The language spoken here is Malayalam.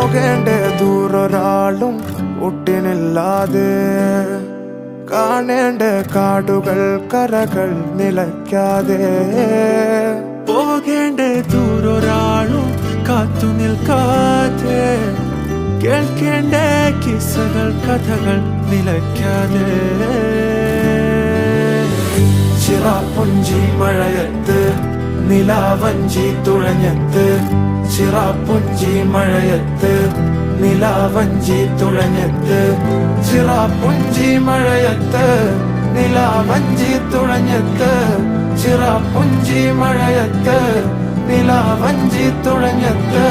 പോകേണ്ട ദൂരൊരാളും ഒട്ടിനില്ലാതെ കാണേണ്ട കാടുകൾ കരകൾ നിലയ്ക്കാതെ പോകേണ്ട ദൂരൊരാളും കാത്തു നിൽക്കാതെ കേൾക്കേണ്ട കിസ്സകൾ കഥകൾ നിലയ്ക്കാതെ ചിറാപ്പുഞ്ചി മഴയത്ത് നിലാവഞ്ചി തുഴഞ്ഞത്ത് ചിറാപ്പുഞ്ചി മഴയത്ത് നിലാവഞ്ചി തുഴഞ്ഞത്ത് ചിറാപ്പുഞ്ചി മഴയത്ത് നിലാവഞ്ചി തുഴഞ്ഞത്ത് ചിറാപ്പുഞ്ചി മഴയത്ത് നിലാവഞ്ചി തുഴഞ്ഞത്ത്